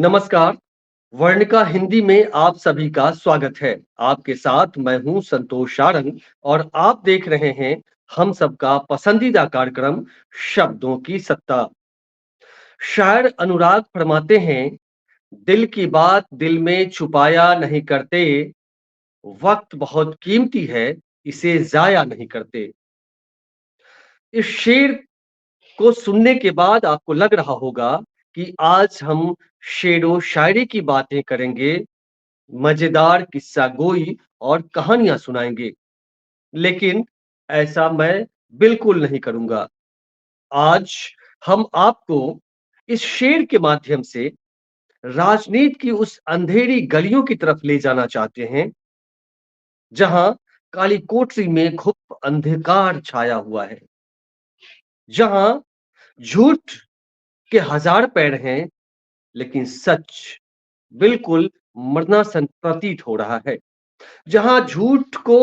नमस्कार। वर्णिका हिंदी में आप सभी का स्वागत है। आपके साथ मैं हूं संतोष सारंग और आप देख रहे हैं हम सबका पसंदीदा कार्यक्रम शब्दों की सत्ता। शायर अनुराग फरमाते हैं, दिल की बात दिल में छुपाया नहीं करते, वक्त बहुत कीमती है, इसे जाया नहीं करते। इस शेर को सुनने के बाद आपको लग रहा होगा कि आज हम शेरो शायरी की बातें करेंगे, मजेदार किस्सा गोई और कहानियां सुनाएंगे। लेकिन ऐसा मैं बिल्कुल नहीं करूंगा। आज हम आपको इस शेर के माध्यम से राजनीति की उस अंधेरी गलियों की तरफ ले जाना चाहते हैं, जहां काली कोठरी में घुप अंधकार छाया हुआ है, जहां झूठ के हजार पैर हैं, लेकिन सच बिल्कुल मरना सन प्रतीत हो रहा है। जहां झूठ को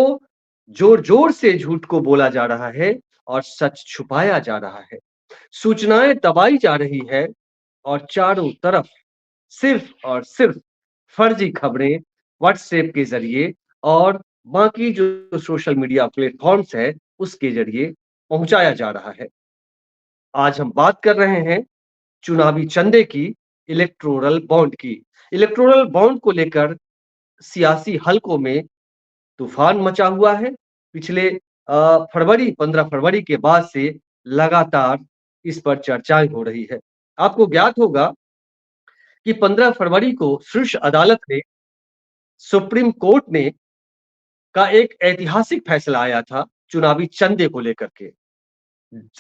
जोर जोर से झूठ को बोला जा रहा है और सच छुपाया जा रहा है। सूचनाएं दबाई जा रही है और चारों तरफ सिर्फ और सिर्फ फर्जी खबरें व्हाट्सएप के जरिए और बाकी जो सोशल मीडिया प्लेटफॉर्म्स है उसके जरिए पहुंचाया जा रहा है। आज हम बात कर रहे हैं चुनावी चंदे की, इलेक्टोरल बॉन्ड की। इलेक्टोरल बॉन्ड को लेकर सियासी हलकों में तूफान मचा हुआ है। पिछले फरवरी 15 फरवरी के बाद से लगातार इस पर चर्चाएं हो रही है। आपको ज्ञात होगा कि 15 फरवरी को शीर्ष अदालत ने, सुप्रीम कोर्ट ने का एक ऐतिहासिक फैसला आया था चुनावी चंदे को लेकर के।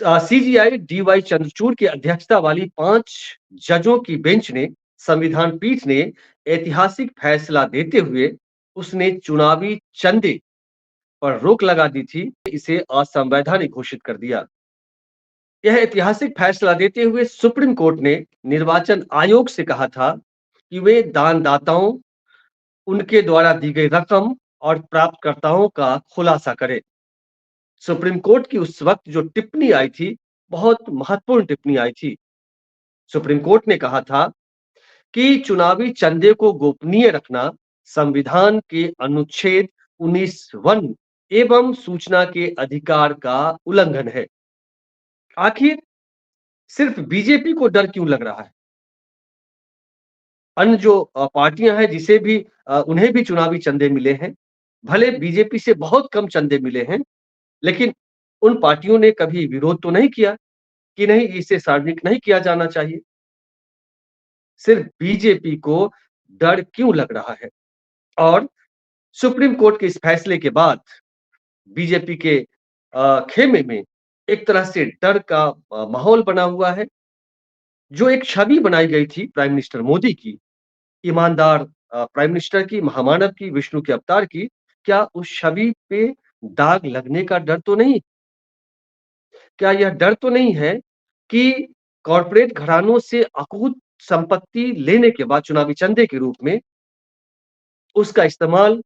सीजीआई डीवाई चंद्रचूड़ की अध्यक्षता वाली 5 जजों की बेंच ने, संविधान पीठ ने ऐतिहासिक फैसला देते हुए उसने चुनावी चंदे पर रोक लगा दी थी, इसे असंवैधानिक घोषित कर दिया। यह ऐतिहासिक फैसला देते हुए सुप्रीम कोर्ट ने निर्वाचन आयोग से कहा था कि वे दानदाताओं, उनके द्वारा दी गई रकम और प्राप्तकर्ताओं का खुलासा करें। सुप्रीम कोर्ट की उस वक्त जो टिप्पणी आई थी, बहुत महत्वपूर्ण टिप्पणी आई थी। सुप्रीम कोर्ट ने कहा था कि चुनावी चंदे को गोपनीय रखना संविधान के अनुच्छेद 19 वन एवं सूचना के अधिकार का उल्लंघन है। आखिर सिर्फ बीजेपी को डर क्यों लग रहा है? अन्य जो पार्टियां हैं, जिसे भी उन्हें भी चुनावी चंदे मिले हैं, भले बीजेपी से बहुत कम चंदे मिले हैं, लेकिन उन पार्टियों ने कभी विरोध तो नहीं किया कि नहीं, इसे सार्वजनिक नहीं किया जाना चाहिए। सिर्फ बीजेपी को डर क्यों लग रहा है? और सुप्रीम कोर्ट के इस फैसले के बाद बीजेपी के खेमे में एक तरह से डर का माहौल बना हुआ है। जो एक छवि बनाई गई थी प्राइम मिनिस्टर मोदी की, ईमानदार प्राइम मिनिस्टर की, महामानव की, विष्णु के अवतार की, क्या उस छवि पे दाग लगने का डर तो नहीं? क्या यह डर तो नहीं है कि कॉर्पोरेट घरानों से अकूत संपत्ति लेने के बाद चुनावी चंदे के रूप में उसका इस्तेमाल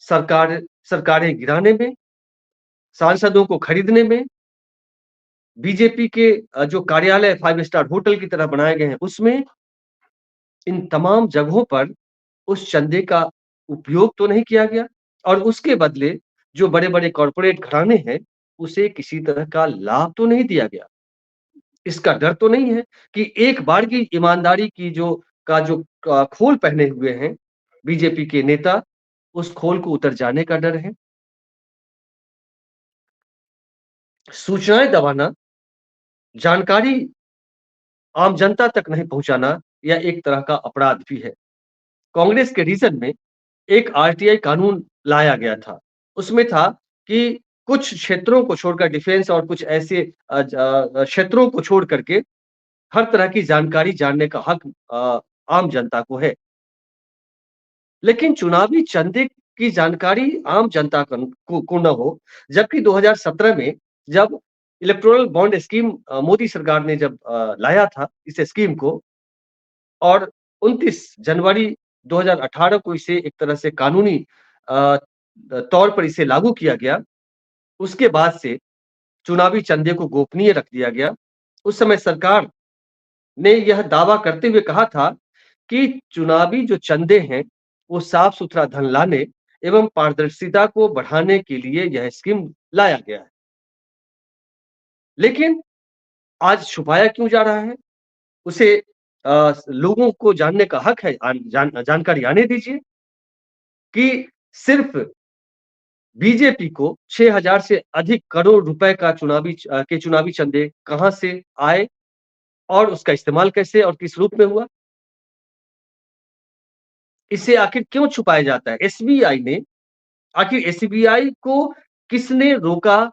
सरकारें गिराने में, सांसदों को खरीदने में, बीजेपी के जो कार्यालय 5 स्टार होटल की तरह बनाए गए हैं उसमें, इन तमाम जगहों पर उस चंदे का उपयोग तो नहीं किया गया और उसके बदले जो बड़े-बड़े कॉर्पोरेट घराने हैं, उसे किसी तरह का लाभ तो नहीं दिया गया। इसका डर तो नहीं है कि एक बार की ईमानदारी की जो खोल पहने हुए हैं बीजेपी के नेता, उस खोल को उतर जाने का डर है। सूचनाएं दबाना, जानकारी आम जनता तक नहीं पहुंचाना, यह एक तरह का अपराध भी है। कांग्रेस के रीजन में एक आरटीआई कानून लाया गया था। उसमें था कि कुछ क्षेत्रों को छोड़कर, डिफेंस और कुछ ऐसे क्षेत्रों को छोड़ करके हर तरह की जानकारी जानने का हक आम जनता को है। लेकिन चुनावी चंदे की जानकारी आम जनता को न हो, जबकि 2017 में जब इलेक्टोरल बॉन्ड स्कीम मोदी सरकार ने जब लाया था इस स्कीम को, और 29 जनवरी 2018 को इसे एक तरह से कानूनी अ, तौर पर इसे लागू किया गया। उसके बाद से चुनावी चंदे को गोपनीय रख दिया गया। उस समय सरकार ने यह दावा करते हुए कहा था कि चुनावी जो चंदे हैं, वो साफ-सुथरा धन लाने एवं पारदर्शिता को बढ़ाने के लिए यह स्कीम लाया गया है। लेकिन आज छुपाया क्यों जा रहा है? उसे लोगों को जानने का हक है, जानकारी आने दीजिए कि सिर्फ़ बीजेपी को 6,000 से अधिक करोड़ रुपए का के चुनावी चंदे कहाँ से आए और उसका इस्तेमाल कैसे और किस रूप में हुआ? इसे आखिर क्यों छुपाया जाता है? एसबीआई को किसने रोका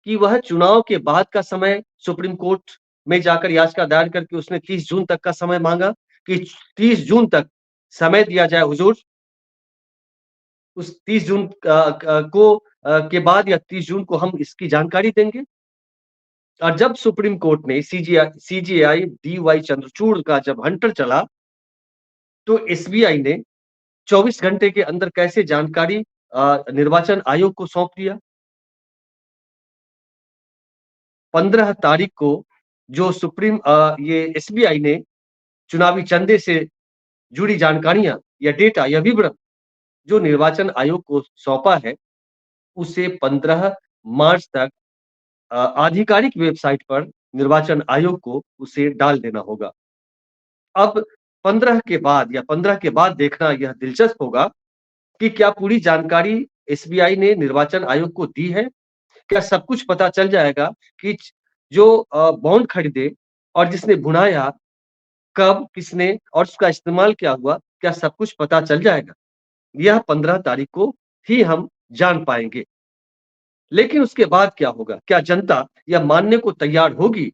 कि वह चुनाव के बाद का समय सुप्रीम कोर्ट में जाकर याचिका दायर करके उसने 30 जून तक का समय माँगा कि 30 जून तक समय दिया जाए हुज़ूर, उस 30 जून के बाद या 30 जून को हम इसकी जानकारी देंगे। और जब सुप्रीम कोर्ट ने सीजेआई डीवाई चंद्रचूड़ का जब हंटर चला, तो एसबीआई ने 24 घंटे के अंदर कैसे जानकारी निर्वाचन आयोग को सौंप दिया। 15 तारीख को जो ये एसबीआई ने चुनावी चंदे से जुड़ी जानकारियाँ या डेटा या विवरण जो निर्वाचन आयोग को सौंपा है, उसे 15 मार्च तक आधिकारिक वेबसाइट पर निर्वाचन आयोग को उसे डाल देना होगा। अब 15 के बाद देखना यह दिलचस्प होगा कि क्या पूरी जानकारी एसबीआई ने निर्वाचन आयोग को दी है? क्या सब कुछ पता चल जाएगा कि जो बॉन्ड खरीदे और जिसने भुनाया, कब, किसने और उसका इस्तेमाल क्या हुआ, क्या सब कुछ पता चल जाएगा? यह 15 तारीख को ही हम जान पाएँगे। लेकिन उसके बाद क्या होगा? क्या जनता यह मानने को तैयार होगी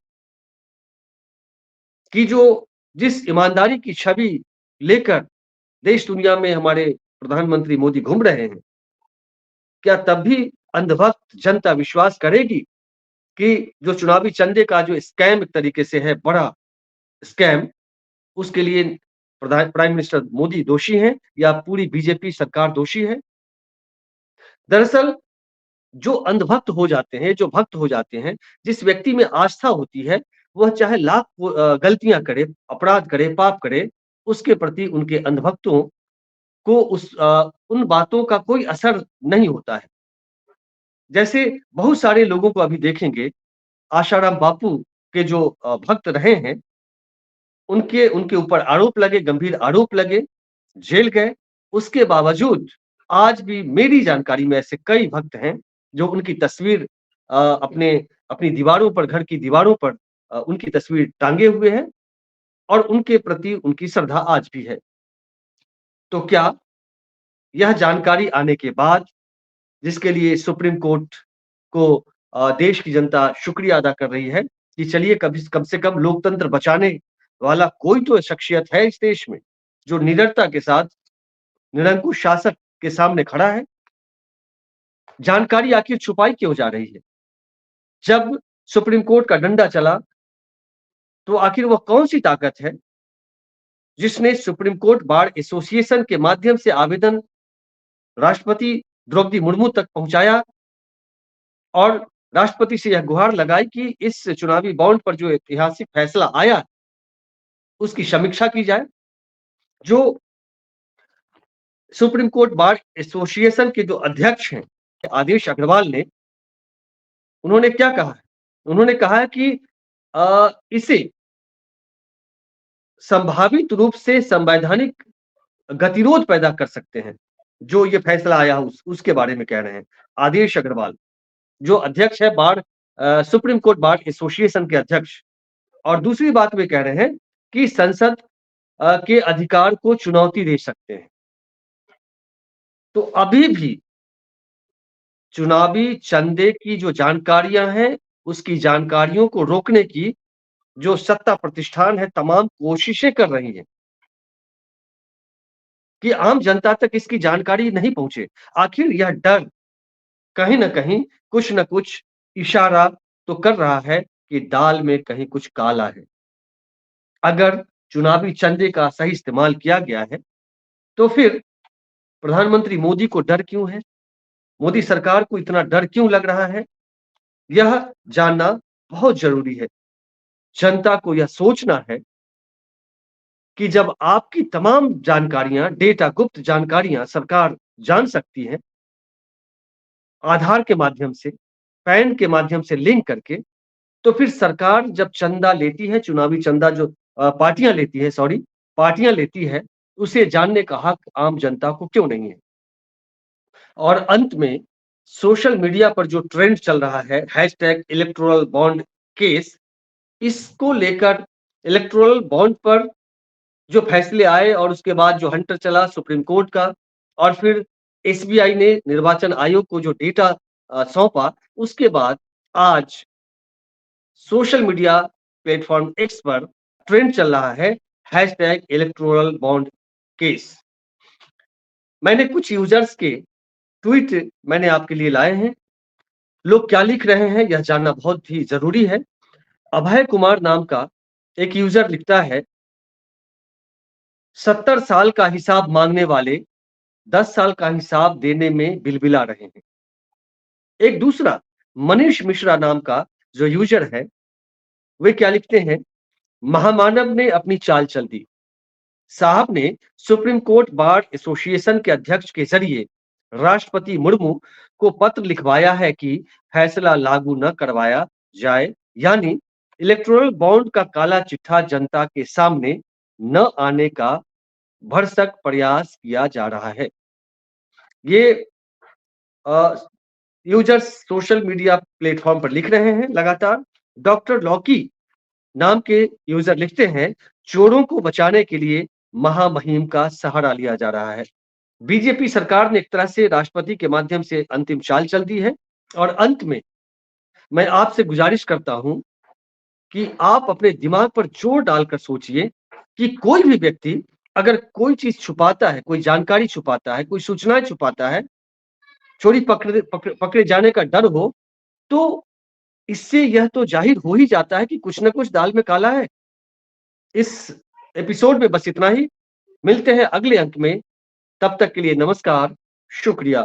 कि जो जिस ईमानदारी की छवि लेकर देश दुनिया में हमारे प्रधानमंत्री मोदी घूम रहे हैं, क्या तब भी अंधभक्त जनता विश्वास करेगी कि जो चुनावी चंदे का जो स्कैम एक तरीके से है, बड़ा स्कैम, उसके लिए प्राइम मिनिस्टर मोदी दोषी हैं या पूरी बीजेपी सरकार दोषी है? दरअसल जो अंधभक्त हो जाते हैं, जो भक्त हो जाते हैं, जिस व्यक्ति में आस्था होती है, वह चाहे लाख गलतियाँ करे, अपराध करे, पाप करे, उसके प्रति उनके अंधभक्तों को उन बातों का कोई असर नहीं होता है। जैसे बहुत सारे लोगों को अभी देखेंगे, आशाराम बापू के जो भक्त रहे हैं, उनके उनके ऊपर आरोप लगे, गंभीर आरोप लगे, जेल गए। उसके बावजूद आज भी मेरी जानकारी में ऐसे कई भक्त हैं, जो उनकी तस्वीर अपने अपनी दीवारों पर, घर की दीवारों पर उनकी तस्वीर टाँगे हुए हैं और उनके प्रति उनकी श्रद्धा आज भी है। तो क्या यह जानकारी आने के बाद जिसके लिए सुप्रीम कोर्ट को देश की जनता शुक्रिया अदा कर रही है कि चलिए कभी कम से कम लोकतंत्र बचाने वाला कोई तो शख्सियत है इस देश में, जो निडरता के साथ निरंकुश शासक के सामने खड़ा है। जानकारी आखिर छुपाई क्यों जा रही है? जब सुप्रीम कोर्ट का डंडा चला, तो आखिर वह कौन-सी ताकत है, जिसने सुप्रीम कोर्ट बार एसोसिएशन के माध्यम से आवेदन राष्ट्रपति द्रौपदी मुर्मू तक पहुँचाया और राष्ट्रपति से यह गुहार लगाई कि इस चुनावी बॉन्ड पर जो ऐतिहासिक फैसला आया, उसकी समीक्षा की जाए। जो सुप्रीम कोर्ट बार एसोसिएशन के जो अध्यक्ष हैं, आदेश अग्रवाल ने, उन्होंने क्या कहा है? उन्होंने कहा है कि इसे संभावित रूप से संवैधानिक गतिरोध पैदा कर सकते हैं। जो ये फैसला आया उसके बारे में कह रहे हैं। आदेश अग्रवाल, जो अध्यक्ष है सुप्रीम कोर्ट बार एसोसिएशन के अध्यक्ष। और दूसरी बात वे कह रहे हैं कि संसद के अधिकार को चुनौती दे सकते हैं। तो अभी भी चुनावी चंदे की जो जानकारियाँ हैं, उसकी जानकारियों को रोकने की जो सत्ता प्रतिष्ठान है, तमाम कोशिशें कर रही हैं कि आम जनता तक इसकी जानकारी नहीं पहुँचे। आखिर यह डर कहीं न कहीं, कुछ न कुछ इशारा तो कर रहा है कि दाल में कहीं कुछ काला है। अगर चुनावी चंदे का सही इस्तेमाल किया गया है, तो फिर प्रधानमंत्री मोदी को डर क्यों है? मोदी सरकार को इतना डर क्यों लग रहा है? यह जानना बहुत ज़रूरी है। जनता को यह सोचना है कि जब आपकी तमाम जानकारियाँ, डेटा, गुप्त जानकारियाँ सरकार जान सकती है, आधार के माध्यम से, पैन के माध्यम से लिंक करके, तो फिर सरकार जब चंदा लेती है, चुनावी चंदा जो पार्टियाँ लेती है, सॉरी, पार्टियाँ लेती है, उसे जानने का हक आम जनता को क्यों नहीं है? और अंत में सोशल मीडिया पर जो ट्रेंड चल रहा है, हैशटैग इलेक्टोरल बॉन्ड केस, इसको लेकर इलेक्टोरल बॉन्ड पर जो फैसले आए और उसके बाद जो हंटर चला सुप्रीम कोर्ट का और फिर एसबीआई ने निर्वाचन आयोग को जो डेटा सौंपा, उसके बाद आज सोशल मीडिया प्लेटफॉर्म एक्स पर ट्रेंड चल रहा है हैशटैग इलेक्टोरल बॉन्ड केस। मैंने कुछ यूजर्स के ट्वीट मैंने आपके लिए लाए हैं। लोग क्या लिख रहे हैं यह जानना बहुत ही जरूरी है। अभय कुमार नाम का एक यूजर लिखता है, 70 साल का हिसाब मांगने वाले 10 साल का हिसाब देने में बिलबिला रहे हैं। एक दूसरा मनीष मिश्रा नाम का जो यूजर है, वे क्या लिखते हैं, महामानव ने अपनी चाल चल दी। साहब ने सुप्रीम कोर्ट बार एसोसिएशन के अध्यक्ष के जरिए राष्ट्रपति मुर्मू को पत्र लिखवाया है कि फैसला लागू न करवाया जाए, यानी इलेक्टोरल बॉन्ड का काला चिट्ठा जनता के सामने न आने का भरसक प्रयास किया जा रहा है। ये यूजर्स सोशल मीडिया प्लेटफॉर्म पर लिख रहे हैं लगातार। डॉक्टर लॉकी नाम के यूजर लिखते हैं, चोरों को बचाने के लिए महामहिम का सहारा लिया जा रहा है। बीजेपी सरकार ने एक तरह से राष्ट्रपति के माध्यम से अंतिम चाल चल दी है और अंत में मैं आपसे गुजारिश करता हूं कि आप अपने दिमाग पर जोर डालकर सोचिए कि कोई भी व्यक्ति अगर कोई चीज छुपाता है, कोई जानकारी छुपाता है, कोई सूचनाएं छुपाता है, चोरी पकड़े जाने का डर हो, तो इससे यह तो जाहिर हो ही जाता है कि कुछ ना कुछ दाल में काला है। इस एपिसोड में बस इतना ही। मिलते हैं अगले अंक में। तब तक के लिए नमस्कार, शुक्रिया।